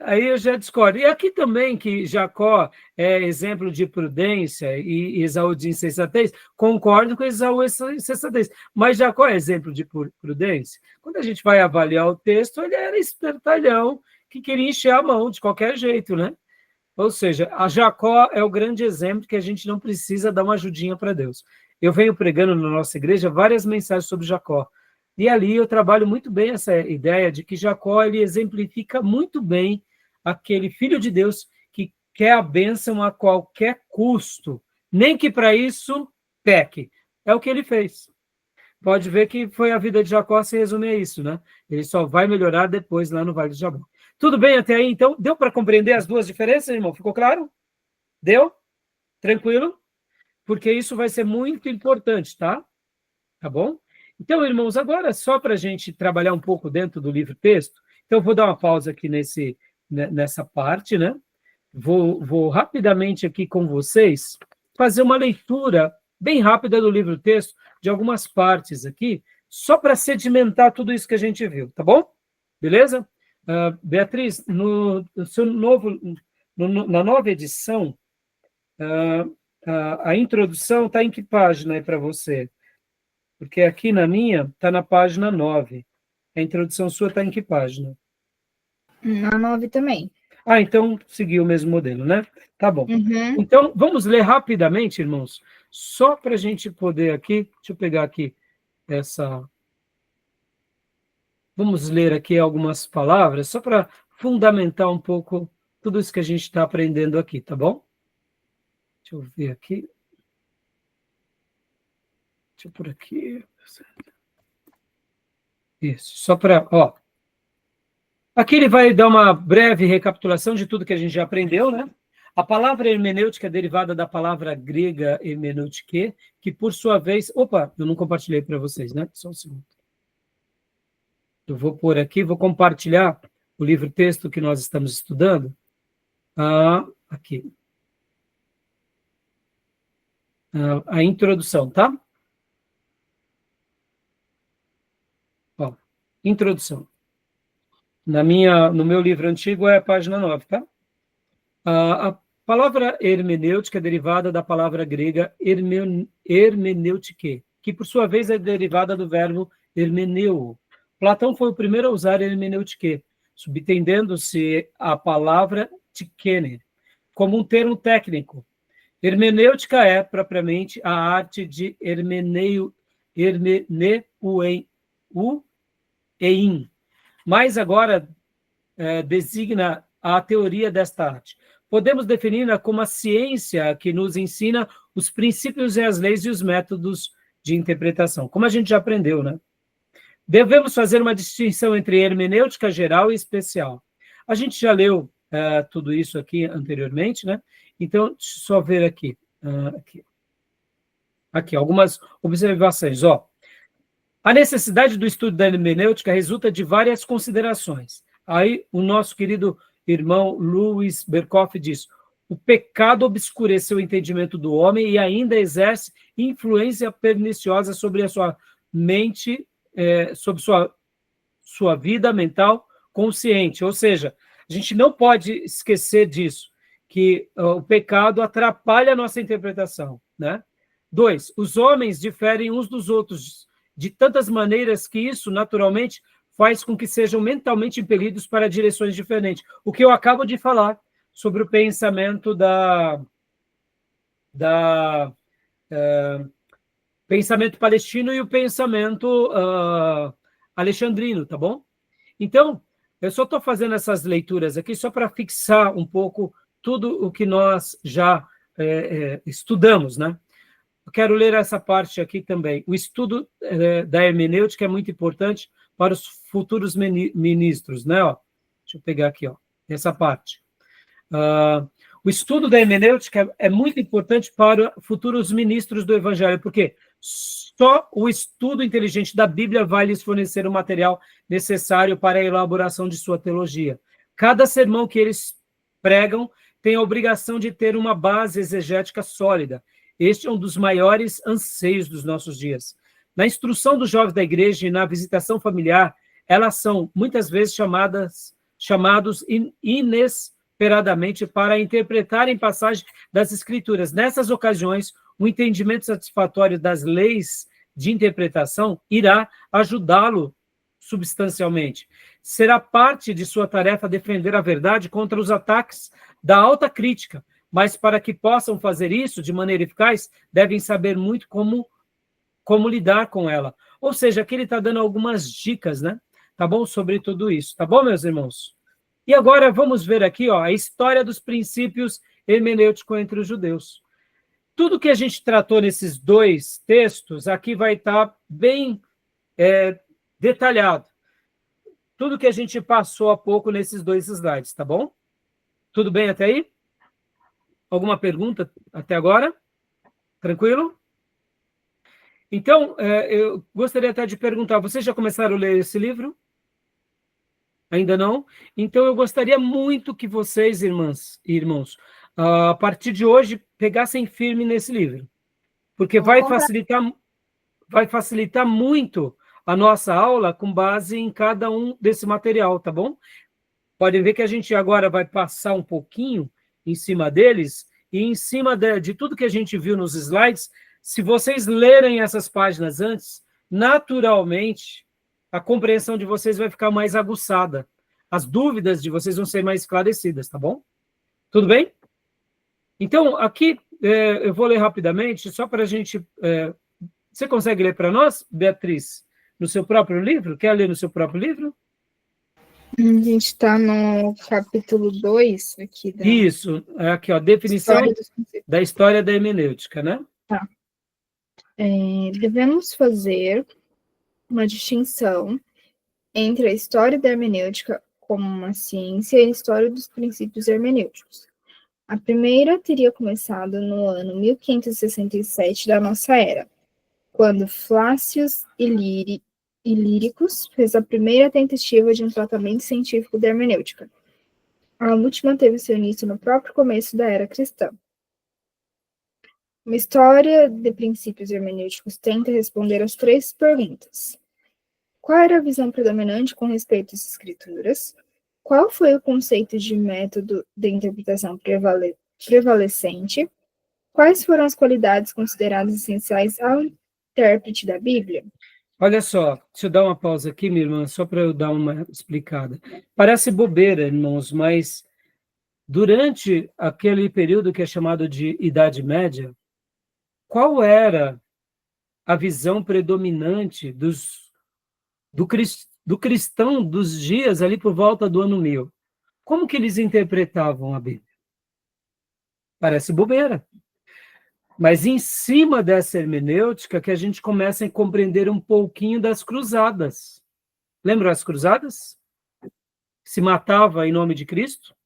Aí eu já discordo. E aqui também que Jacó é exemplo de prudência e Esaú de insensatez, concordo com Esaú e insensatez. Mas Jacó é exemplo de prudência? Quando a gente vai avaliar o texto, ele era espertalhão, que queria encher a mão de qualquer jeito, né? Ou seja, a Jacó é o grande exemplo que a gente não precisa dar uma ajudinha para Deus. Eu venho pregando na nossa igreja várias mensagens sobre Jacó. E ali eu trabalho muito bem essa ideia de que Jacó ele exemplifica muito bem aquele filho de Deus que quer a bênção a qualquer custo, nem que para isso peque. É o que ele fez. Pode ver que foi a vida de Jacó se resume a isso, né? Ele só vai melhorar depois lá no Vale de Jabó. Tudo bem até aí, então? Deu para compreender as duas diferenças, irmão? Ficou claro? Deu? Tranquilo? Porque isso vai ser muito importante, tá? Tá bom? Então, irmãos, agora só para a gente trabalhar um pouco dentro do livro-texto, então eu vou dar uma pausa aqui nessa parte, né? Vou rapidamente aqui com vocês fazer uma leitura bem rápida do livro-texto, de algumas partes aqui, só para sedimentar tudo isso que a gente viu, tá bom? Beleza? Beatriz, na nova edição, a introdução está em que página aí para você? Porque aqui na minha está na página 9. A introdução sua está em que página? Na 9 também. Então seguiu o mesmo modelo, né? Tá bom. Uhum. Então, vamos ler rapidamente, irmãos, só para a gente poder aqui, deixa eu pegar aqui essa... Vamos ler aqui algumas palavras, só para fundamentar um pouco tudo isso que a gente está aprendendo aqui, tá bom? Deixa eu ver aqui. Deixa eu por aqui. Isso, só para... Ó. Aqui ele vai dar uma breve recapitulação de tudo que a gente já aprendeu, né? A palavra hermenêutica é derivada da palavra grega hermeneutike, que por sua vez... Opa, eu não compartilhei para vocês, né? Só um segundo. Eu vou pôr aqui, vou compartilhar o livro-texto que nós estamos estudando. Aqui. A introdução, tá? Ó, introdução. No meu livro antigo é a página 9, tá? A palavra hermenêutica é derivada da palavra grega hermeneutike, que por sua vez é derivada do verbo hermeneu. Platão foi o primeiro a usar hermeneutike, subentendendo-se a palavra tikene, como um termo técnico. Hermenêutica é, propriamente, a arte de hermeneuein, mas agora designa a teoria desta arte. Podemos definir-la como a ciência que nos ensina os princípios e as leis e os métodos de interpretação, como a gente já aprendeu, né? Devemos fazer uma distinção entre hermenêutica geral e especial. A gente já leu tudo isso aqui anteriormente, né? Então, deixa eu só ver aqui. Aqui, algumas observações. Ó. A necessidade do estudo da hermenêutica resulta de várias considerações. Aí, o nosso querido irmão Louis Berkhoff diz: o pecado obscureceu o entendimento do homem e ainda exerce influência perniciosa sobre a sua mente, sobre sua vida mental consciente. Ou seja, a gente não pode esquecer disso, que o pecado atrapalha a nossa interpretação, né? 2, os homens diferem uns dos outros de tantas maneiras que isso, naturalmente, faz com que sejam mentalmente impelidos para direções diferentes. O que eu acabo de falar sobre o pensamento pensamento palestino e o pensamento alexandrino, tá bom? Então, eu só estou fazendo essas leituras aqui só para fixar um pouco tudo o que nós já estudamos, né? Eu quero ler essa parte aqui também. O estudo da hermenêutica é muito importante para os futuros ministros, né? Ó, deixa eu pegar aqui, ó, essa parte. O estudo da hermenêutica é muito importante para futuros ministros do Evangelho, porque só o estudo inteligente da Bíblia vai lhes fornecer o material necessário para a elaboração de sua teologia. Cada sermão que eles pregam tem a obrigação de ter uma base exegética sólida. Este é um dos maiores anseios dos nossos dias. Na instrução dos jovens da igreja e na visitação familiar, elas são muitas vezes chamados inesperadamente para interpretarem passagens das Escrituras. Nessas ocasiões, o entendimento satisfatório das leis de interpretação irá ajudá-lo substancialmente. Será parte de sua tarefa defender a verdade contra os ataques da alta crítica, mas para que possam fazer isso de maneira eficaz, devem saber muito como lidar com ela. Ou seja, aqui ele está dando algumas dicas, né? Tá bom? Sobre tudo isso. Tá bom, meus irmãos? E agora vamos ver aqui, ó, a história dos princípios hermenêuticos entre os judeus. Tudo que a gente tratou nesses dois textos, aqui vai estar bem detalhado. Tudo que a gente passou há pouco nesses dois slides, tá bom? Tudo bem até aí? Alguma pergunta até agora? Tranquilo? Então, eu gostaria até de perguntar, vocês já começaram a ler esse livro? Ainda não? Então, eu gostaria muito que vocês, irmãs e irmãos, a partir de hoje, pegassem firme nesse livro, porque vai facilitar muito a nossa aula com base em cada um desse material, tá bom? Podem ver que a gente agora vai passar um pouquinho em cima deles, e em cima de tudo que a gente viu nos slides, se vocês lerem essas páginas antes, naturalmente, a compreensão de vocês vai ficar mais aguçada. As dúvidas de vocês vão ser mais esclarecidas, tá bom? Tudo bem? Então, aqui, eu vou ler rapidamente, só para a gente... você consegue ler para nós, Beatriz, no seu próprio livro? Quer ler no seu próprio livro? A gente está no capítulo 2 aqui da Isso, é aqui, ó, definição história dos conceitos. da história da hermenêutica, né? Tá. Devemos fazer uma distinção entre a história da hermenêutica como uma ciência e a história dos princípios hermenêuticos. A primeira teria começado no ano 1567 da nossa era, quando Flácius Ilíricos fez a primeira tentativa de um tratamento científico da hermenêutica. A última teve seu início no próprio começo da era cristã. Uma história de princípios hermenêuticos tenta responder as três perguntas. Qual era a visão predominante com respeito às escrituras? Qual foi o conceito de método de interpretação prevalecente? Quais foram as qualidades consideradas essenciais ao intérprete da Bíblia? Olha só, deixa eu dar uma pausa aqui, minha irmã, só para eu dar uma explicada. Parece bobeira, irmãos, mas durante aquele período que é chamado de Idade Média, qual era a visão predominante do cristão dos dias ali por volta do ano 1000? Como que eles interpretavam a Bíblia? Parece bobeira. Mas em cima dessa hermenêutica que a gente começa a compreender um pouquinho das cruzadas. Lembram as cruzadas? Se matava em nome de Cristo?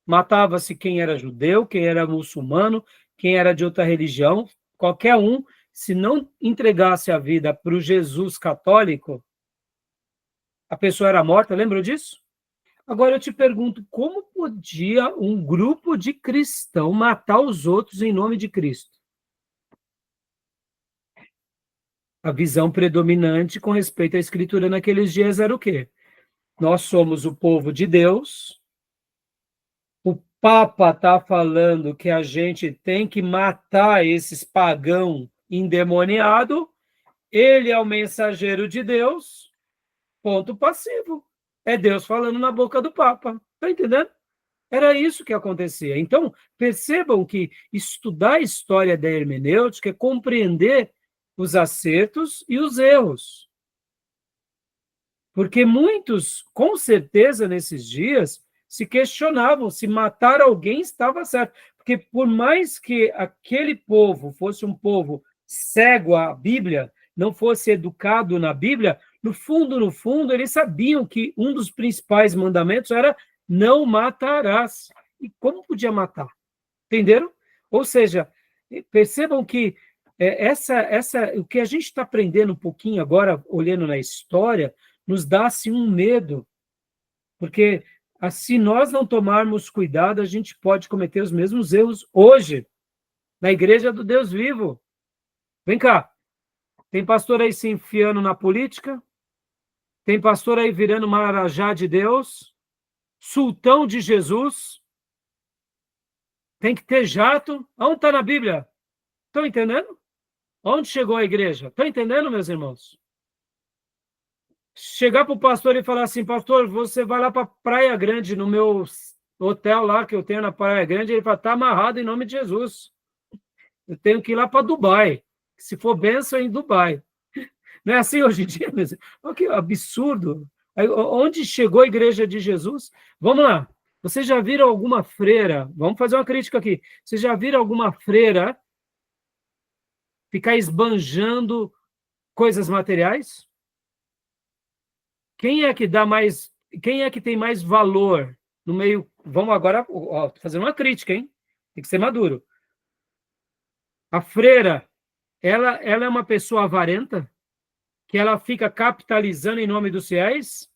Matava-se quem era judeu, quem era muçulmano, quem era de outra religião, qualquer um, se não entregasse a vida para o Jesus católico, a pessoa era morta, lembram disso? Agora eu te pergunto, como podia um grupo de cristãos matar os outros em nome de Cristo? A visão predominante com respeito à Escritura naqueles dias era o quê? Nós somos o povo de Deus, o Papa está falando que a gente tem que matar esses pagãos endemoniados, ele é o mensageiro de Deus, ponto passivo. É Deus falando na boca do Papa. Está entendendo? Era isso que acontecia. Então, percebam que estudar a história da hermenêutica é compreender os acertos e os erros. Porque muitos, com certeza, nesses dias, se questionavam se matar alguém estava certo. Porque por mais que aquele povo fosse um povo cego à Bíblia, não fosse educado na Bíblia, no fundo, eles sabiam que um dos principais mandamentos era não matarás. E como podia matar? Entenderam? Ou seja, percebam que o que a gente está aprendendo um pouquinho agora, olhando na história, nos dá assim, um medo. Porque se nós não tomarmos cuidado, a gente pode cometer os mesmos erros hoje, na igreja do Deus vivo. Vem cá. Tem pastor aí se enfiando na política? Tem pastor aí virando marajá de Deus? Sultão de Jesus? Tem que ter jato? Onde está na Bíblia? Estão entendendo? Onde chegou a igreja? Estão entendendo, meus irmãos? Chegar para o pastor e falar assim, pastor, você vai lá para Praia Grande, no meu hotel lá que eu tenho na Praia Grande, ele fala, está amarrado em nome de Jesus. Eu tenho que ir lá para Dubai. Se for bênção, em Dubai. Não é assim hoje em dia, mesmo? Olha que absurdo. Aí, onde chegou a igreja de Jesus? Vamos lá. Vocês já viram alguma freira? Vamos fazer uma crítica aqui. Vocês já viram alguma freira ficar esbanjando coisas materiais? Quem é que dá mais? Quem é que tem mais valor no meio? Vamos agora fazer uma crítica, hein? Tem que ser maduro. A freira, ela é uma pessoa avarenta? Que ela fica capitalizando em nome dos fiéis?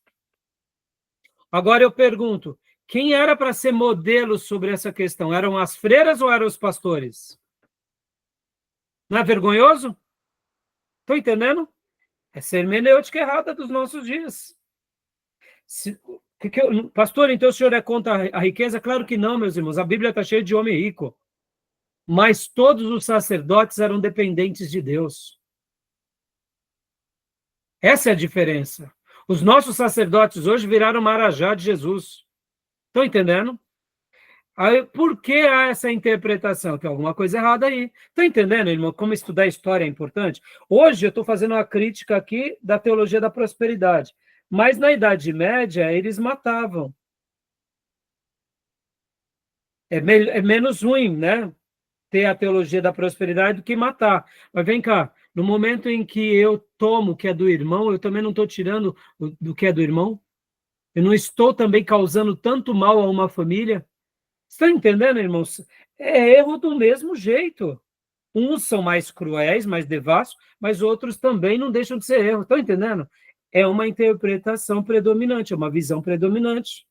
Agora eu pergunto, quem era para ser modelo sobre essa questão? Eram as freiras ou eram os pastores? Não é vergonhoso? Estão entendendo? Essa hermenêutica errada dos nossos dias. Pastor, então o senhor é contra a riqueza? Claro que não, meus irmãos. A Bíblia está cheia de homem rico. Mas todos os sacerdotes eram dependentes de Deus. Essa é a diferença. Os nossos sacerdotes hoje viraram marajá de Jesus. Estão entendendo? Aí, por que há essa interpretação? Tem alguma coisa errada aí. Estão entendendo, irmão, como estudar história é importante? Hoje eu estou fazendo uma crítica aqui da teologia da prosperidade. Mas na Idade Média, eles matavam. É menos ruim, né? Ter a teologia da prosperidade do que matar. Mas vem cá, no momento em que eu tomo o que é do irmão, eu também não estou tirando do que é do irmão? Eu não estou também causando tanto mal a uma família? Está entendendo, irmãos? É erro do mesmo jeito. Uns são mais cruéis, mais devassos, mas outros também não deixam de ser erro. Estão entendendo? É uma interpretação predominante, é uma visão predominante.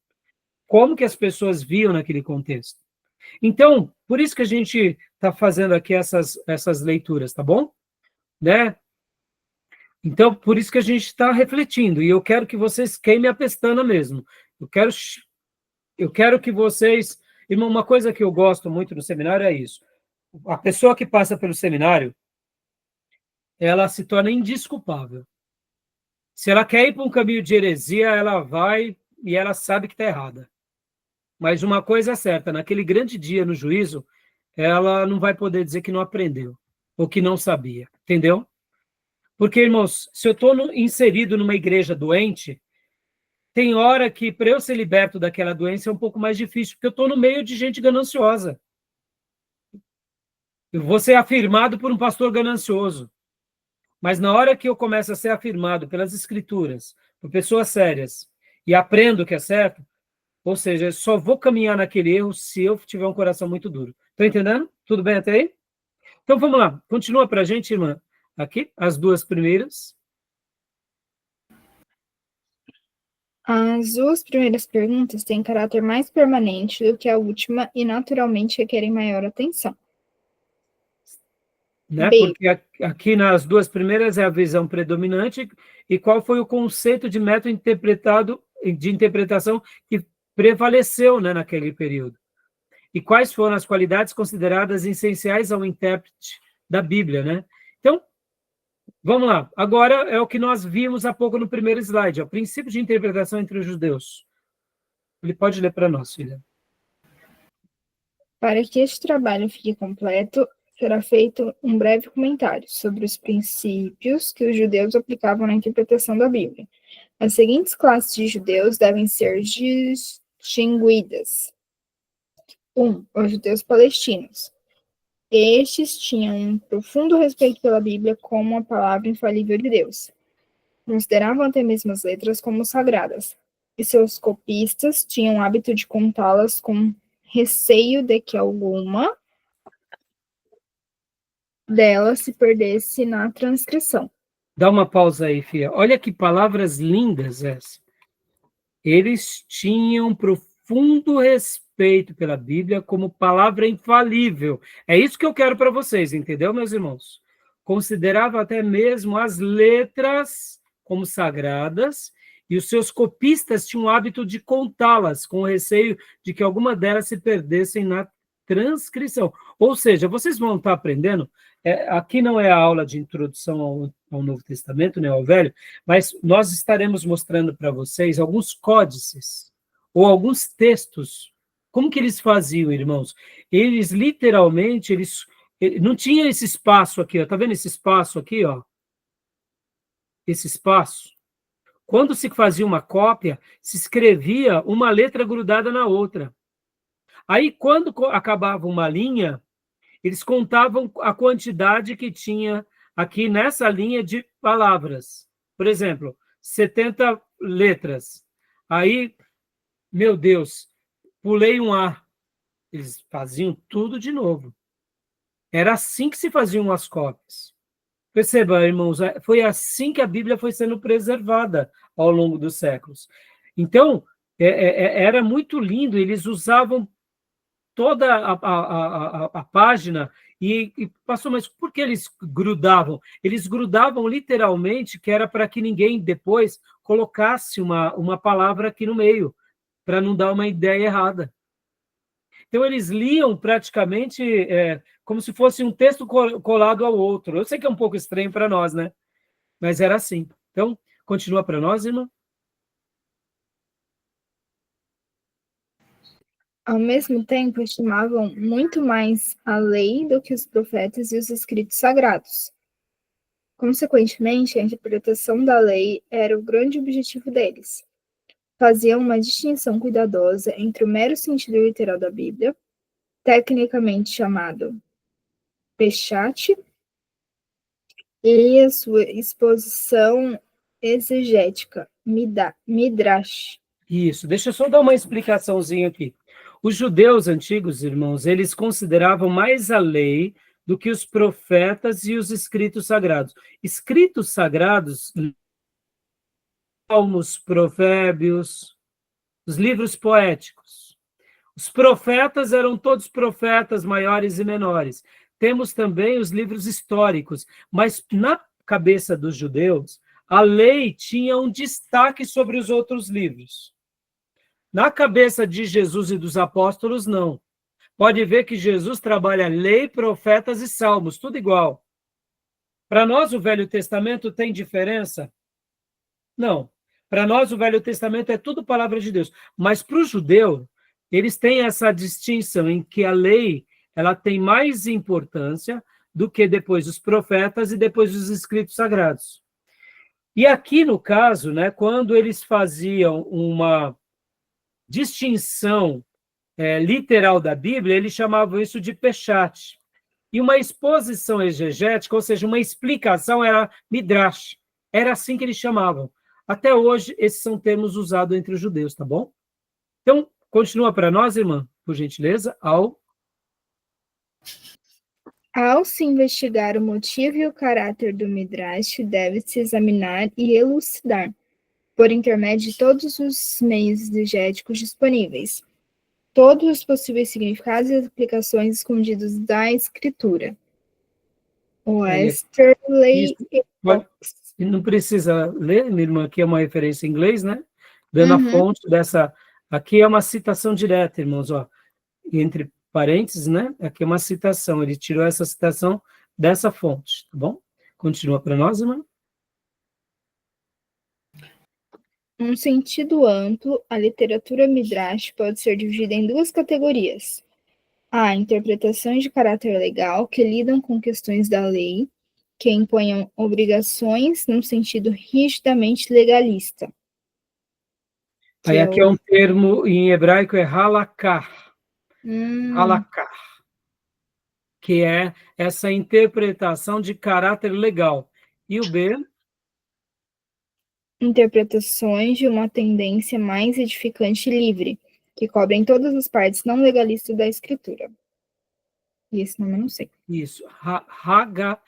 Como que as pessoas viam naquele contexto? Então, por isso que a gente está fazendo aqui essas leituras, tá bom? Né? Então, por isso que a gente está refletindo, e eu quero que vocês queimem a pestana mesmo. Eu quero que vocês... Irmão, uma coisa que eu gosto muito no seminário é isso. A pessoa que passa pelo seminário, ela se torna indesculpável. Se ela quer ir para um caminho de heresia, ela vai e ela sabe que está errada. Mas uma coisa é certa, naquele grande dia no juízo, ela não vai poder dizer que não aprendeu, ou que não sabia, entendeu? Porque, irmãos, se eu estou inserido numa igreja doente, tem hora que, para eu ser liberto daquela doença, é um pouco mais difícil, porque eu estou no meio de gente gananciosa. Eu vou ser afirmado por um pastor ganancioso. Mas na hora que eu começo a ser afirmado pelas escrituras, por pessoas sérias, e aprendo o que é certo, ou seja, eu só vou caminhar naquele erro se eu tiver um coração muito duro. Estão entendendo? Tudo bem até aí? Então vamos lá. Continua para a gente, irmã. Aqui, as duas primeiras. As duas primeiras perguntas têm caráter mais permanente do que a última e naturalmente requerem maior atenção. Né? B. Porque aqui nas duas primeiras é a visão predominante, e qual foi o conceito de método de interpretação que prevaleceu, né, naquele período? E quais foram as qualidades consideradas essenciais ao intérprete da Bíblia, né? Então, vamos lá. Agora é o que nós vimos há pouco no primeiro slide, o princípio de interpretação entre os judeus. Ele pode ler para nós, filha. Para que este trabalho fique completo, será feito um breve comentário sobre os princípios que os judeus aplicavam na interpretação da Bíblia. As seguintes classes de judeus devem ser distinguidas. 1. Os judeus palestinos. Estes tinham um profundo respeito pela Bíblia como a palavra infalível de Deus. Consideravam até mesmo as letras como sagradas, e seus copistas tinham o hábito de contá-las com receio de que alguma delas se perdesse na transcrição. Dá uma pausa aí, filha. Olha que palavras lindas essas. Eles tinham profundo respeito pela Bíblia como palavra infalível. É isso que eu quero para vocês, entendeu, meus irmãos? Considerava até mesmo as letras como sagradas, e os seus copistas tinham o hábito de contá-las, com receio de que alguma delas se perdessem na transcrição. Ou seja, vocês vão estar aprendendo, aqui não é a aula de introdução ao Novo Testamento, né, ao Velho, mas nós estaremos mostrando para vocês alguns códices, ou alguns textos. Como que eles faziam, irmãos? Eles, literalmente, não tinha esse espaço aqui, ó, tá vendo esse espaço aqui, ó? Esse espaço. Quando se fazia uma cópia, se escrevia uma letra grudada na outra. Aí, quando acabava uma linha, eles contavam a quantidade que tinha aqui nessa linha de palavras. Por exemplo, 70 letras. Aí, meu Deus, pulei um A. Eles faziam tudo de novo. Era assim que se faziam as cópias. Perceba, irmãos, foi assim que a Bíblia foi sendo preservada ao longo dos séculos. Então, era muito lindo, eles usavam toda a página e passou, mas por que eles grudavam? Eles grudavam literalmente, que era para que ninguém depois colocasse uma palavra aqui no meio, para não dar uma ideia errada. Então, eles liam praticamente como se fosse um texto colado ao outro. Eu sei que é um pouco estranho para nós, né? Mas era assim. Então, continua para nós, irmã. Ao mesmo tempo, estimavam muito mais a lei do que os profetas e os escritos sagrados. Consequentemente, a interpretação da lei era o grande objetivo deles. Faziam uma distinção cuidadosa entre o mero sentido literal da Bíblia, tecnicamente chamado Peshat, e a sua exposição exegética, Midrash. Isso, deixa eu só dar uma explicaçãozinha aqui. Os judeus antigos, irmãos, eles consideravam mais a lei do que os profetas e os escritos sagrados. Escritos sagrados, Salmos, Provérbios, os livros poéticos. Os profetas eram todos profetas maiores e menores. Temos também os livros históricos, mas na cabeça dos judeus, a lei tinha um destaque sobre os outros livros. Na cabeça de Jesus e dos apóstolos, não. Pode ver que Jesus trabalha lei, profetas e salmos, tudo igual. Para nós, o Velho Testamento tem diferença? Não. Para nós, o Velho Testamento é tudo palavra de Deus. Mas para o judeu, eles têm essa distinção em que a lei ela tem mais importância do que depois os profetas e depois os escritos sagrados. E aqui, no caso, né, quando eles faziam uma distinção literal da Bíblia, eles chamavam isso de Peshat. E uma exposição exegética, ou seja, uma explicação, era Midrash. Era assim que eles chamavam. Até hoje, esses são termos usados entre os judeus, tá bom? Então, continua para nós, irmã, por gentileza, Ao se investigar o motivo e o caráter do Midrash, deve-se examinar e elucidar, por intermédio de todos os meios exegéticos disponíveis, todos os possíveis significados e aplicações escondidos da Escritura. Westerley e Fox. Não precisa ler, minha irmã, aqui é uma referência em inglês, né? Dando a fonte dessa... Aqui é uma citação direta, irmãos, ó. Entre parênteses, né? Aqui é uma citação. Ele tirou essa citação dessa fonte, tá bom? Continua para nós, irmã. Num sentido amplo, a literatura Midrash pode ser dividida em duas categorias. Há interpretações de caráter legal que lidam com questões da lei, que imponham obrigações num sentido rigidamente legalista. Aí aqui é um termo em hebraico, é halakha. Halakha, que é essa interpretação de caráter legal. E o B? Interpretações de uma tendência mais edificante e livre, que cobrem todas as partes não legalistas da escritura. E esse nome eu não sei. Isso, Haggadah.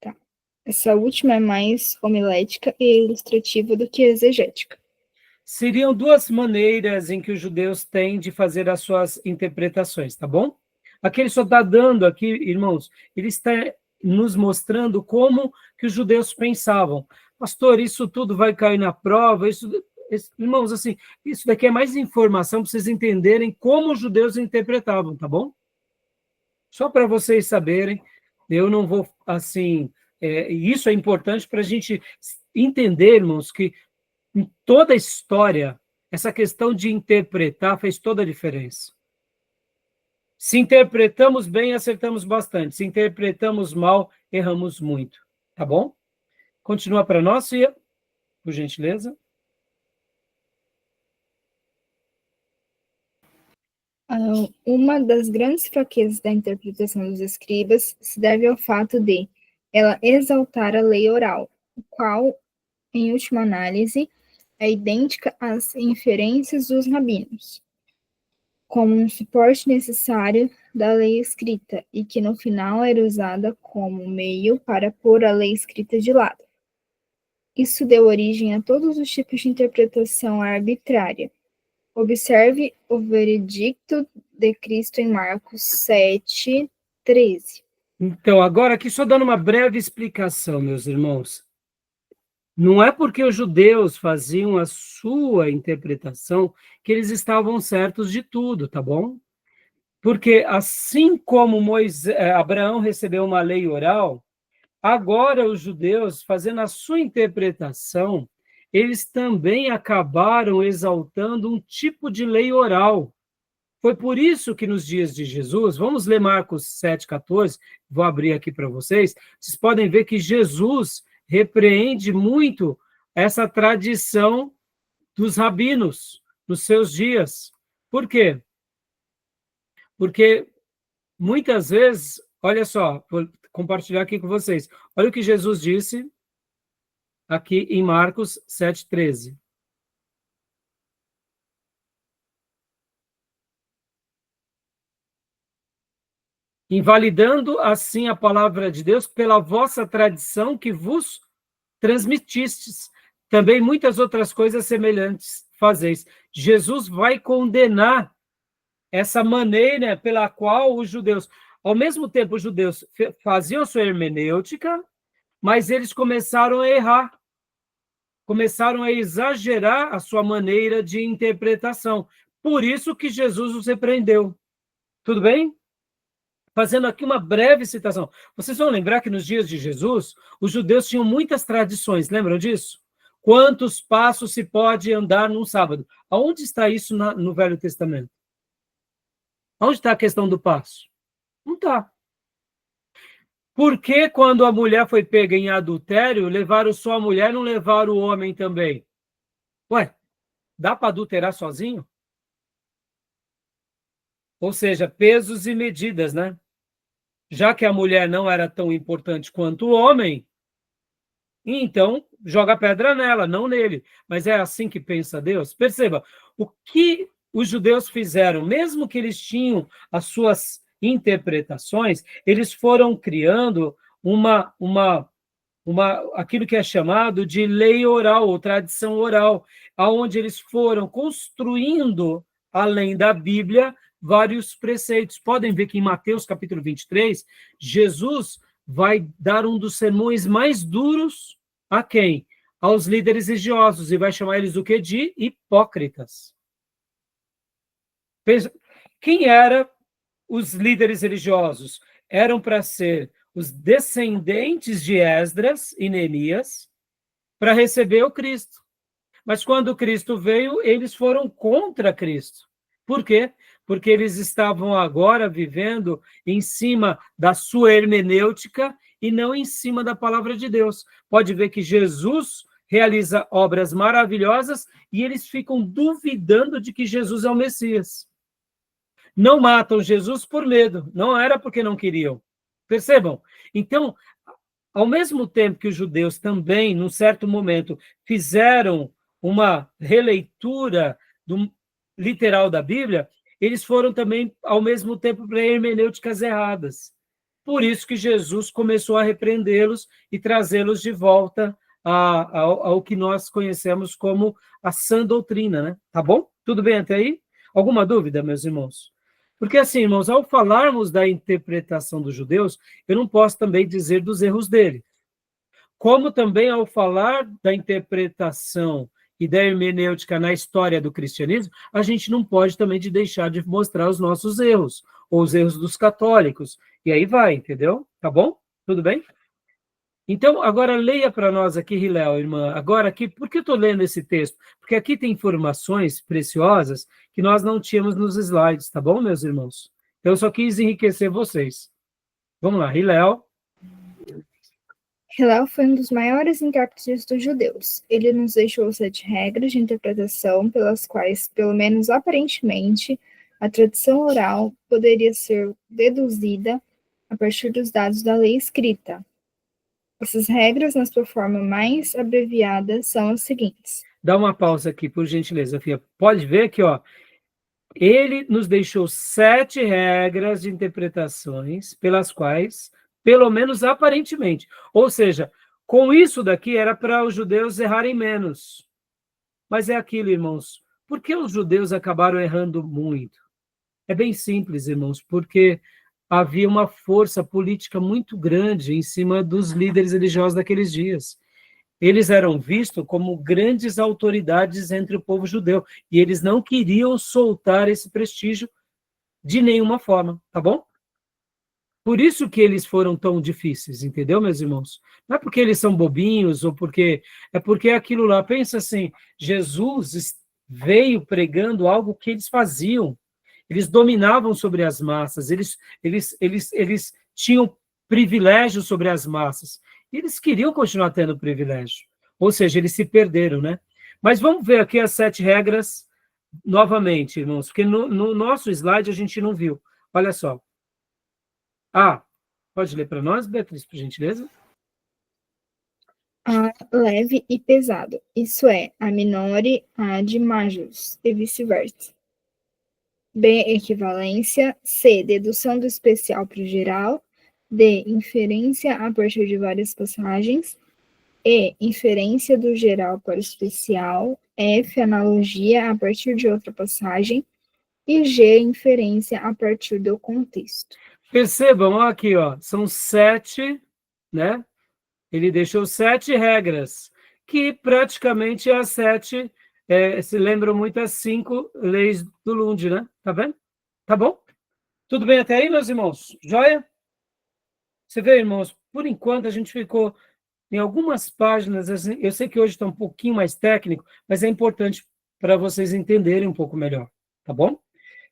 Tá. Essa última é mais homilética e ilustrativa do que exegética. Seriam duas maneiras em que os judeus têm de fazer as suas interpretações, tá bom? Aqui ele só está dando aqui, irmãos, ele está nos mostrando como que os judeus pensavam. Pastor, isso tudo vai cair na prova, irmãos, assim, isso daqui é mais informação para vocês entenderem como os judeus interpretavam, tá bom? Só para vocês saberem, eu não vou, assim, isso é importante para a gente entender, irmãos, que em toda a história, essa questão de interpretar fez toda a diferença. Se interpretamos bem, acertamos bastante. Se interpretamos mal, erramos muito. Tá bom? Continua para nós, Cia, por gentileza. Uma das grandes fraquezas da interpretação dos escribas se deve ao fato de ela exaltar a lei oral, o qual, em última análise, é idêntica às inferências dos rabinos, como um suporte necessário da lei escrita, e que no final era usada como meio para pôr a lei escrita de lado. Isso deu origem a todos os tipos de interpretação arbitrária. Observe o veredicto de Cristo em Marcos 7:13. Então, agora aqui só dando uma breve explicação, meus irmãos. Não é porque os judeus faziam a sua interpretação que eles estavam certos de tudo, tá bom? Porque assim como Abraão recebeu uma lei oral, agora os judeus, fazendo a sua interpretação, eles também acabaram exaltando um tipo de lei oral. Foi por isso que nos dias de Jesus, vamos ler Marcos 7,14, vou abrir aqui para vocês, vocês podem ver que Jesus repreende muito essa tradição dos rabinos nos seus dias. Por quê? Porque muitas vezes, olha só, vou compartilhar aqui com vocês. Olha o que Jesus disse aqui em Marcos 7,13. Invalidando assim a palavra de Deus pela vossa tradição que vos transmitistes. Também muitas outras coisas semelhantes fazeis. Jesus vai condenar essa maneira pela qual os judeus, ao mesmo tempo os judeus faziam sua hermenêutica, mas eles começaram a errar, começaram a exagerar a sua maneira de interpretação. Por isso que Jesus os repreendeu. Tudo bem? Fazendo aqui uma breve citação. Vocês vão lembrar que nos dias de Jesus, os judeus tinham muitas tradições, lembram disso? Quantos passos se pode andar num sábado? Aonde está isso no Velho Testamento? Onde está a questão do passo? Não está. Por que quando a mulher foi pega em adultério, levaram só a mulher, não levaram o homem também? Ué, dá para adulterar sozinho? Ou seja, pesos e medidas, né? Já que a mulher não era tão importante quanto o homem, então joga pedra nela, não nele. Mas é assim que pensa Deus? Perceba, o que os judeus fizeram, mesmo que eles tinham as suas interpretações, eles foram criando aquilo que é chamado de lei oral, ou tradição oral, aonde eles foram construindo, além da Bíblia, vários preceitos. Podem ver que em Mateus capítulo 23, Jesus vai dar um dos sermões mais duros a quem? Aos líderes religiosos, e vai chamar eles o quê? De hipócritas. Quem eram os líderes religiosos? Eram para ser os descendentes de Esdras e Neemias para receber o Cristo. Mas quando Cristo veio, eles foram contra Cristo. Por quê? Porque eles estavam agora vivendo em cima da sua hermenêutica e não em cima da palavra de Deus. Pode ver que Jesus realiza obras maravilhosas e eles ficam duvidando de que Jesus é o Messias. Não matam Jesus por medo, não era porque não queriam. Percebam? Então, ao mesmo tempo que os judeus também, num certo momento, fizeram uma releitura literal da Bíblia, eles foram também, ao mesmo tempo, para hermenêuticas erradas. Por isso que Jesus começou a repreendê-los e trazê-los de volta ao que nós conhecemos como a sã doutrina, né? Tá bom? Tudo bem até aí? Alguma dúvida, meus irmãos? Porque assim, irmãos, ao falarmos da interpretação dos judeus, eu não posso também dizer dos erros dele. Como também ao falar da interpretação e da hermenêutica na história do cristianismo, a gente não pode também deixar de mostrar os nossos erros, ou os erros dos católicos. E aí vai, entendeu? Tá bom? Tudo bem? Então, agora leia para nós aqui, Hilel, irmã. Agora aqui, por que eu estou lendo esse texto? Porque aqui tem informações preciosas que nós não tínhamos nos slides, tá bom, meus irmãos? Então, eu só quis enriquecer vocês. Vamos lá, Hilel. Hillel foi um dos maiores intérpretes dos judeus. Ele nos deixou 7 regras de interpretação pelas quais, pelo menos aparentemente, a tradição oral poderia ser deduzida a partir dos dados da lei escrita. Essas regras, na sua forma mais abreviada, são as seguintes. Dá uma pausa aqui, por gentileza, Fia. Pode ver aqui, ó. Ele nos deixou 7 regras de interpretações pelas quais, pelo menos aparentemente, ou seja, com isso daqui era para os judeus errarem menos. Mas é aquilo, irmãos. Por que os judeus acabaram errando muito? É bem simples, irmãos, porque havia uma força política muito grande em cima dos líderes religiosos daqueles dias. Eles eram vistos como grandes autoridades entre o povo judeu, e eles não queriam soltar esse prestígio de nenhuma forma, tá bom? Por isso que eles foram tão difíceis, entendeu, meus irmãos? Não é porque eles são bobinhos, ou porque... É porque aquilo lá, pensa assim, Jesus veio pregando algo que eles faziam. eles dominavam sobre as massas, eles tinham privilégio sobre as massas. E eles queriam continuar tendo privilégio. Ou seja, eles se perderam, né? Mas vamos ver aqui as 7 regras novamente, irmãos, porque no nosso slide a gente não viu. Olha só. Pode ler para nós, Beatriz, por gentileza? A leve e pesado, isso é, a minore ad majus, e vice-versa. B, equivalência. C, dedução do especial para o geral. D, inferência a partir de várias passagens. E, inferência do geral para o especial. F, analogia a partir de outra passagem. E G, inferência a partir do contexto. Percebam, aqui, ó, são 7, né? Ele deixou 7 regras, que praticamente as 7 se lembram muito as 5 leis do Lund, né? Tá vendo? Tá bom? Tudo bem até aí, meus irmãos? Joia? Você vê, irmãos, por enquanto a gente ficou em algumas páginas, assim, eu sei que hoje está um pouquinho mais técnico, mas é importante para vocês entenderem um pouco melhor, tá bom?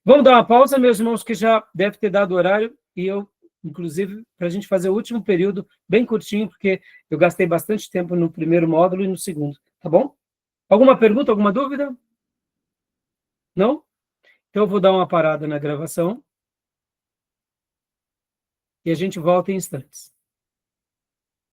Vamos dar uma pausa, meus irmãos, que já deve ter dado horário, e eu, inclusive, para a gente fazer o último período bem curtinho, porque eu gastei bastante tempo no primeiro módulo e no segundo, tá bom? Alguma pergunta, alguma dúvida? Não? Então eu vou dar uma parada na gravação e a gente volta em instantes.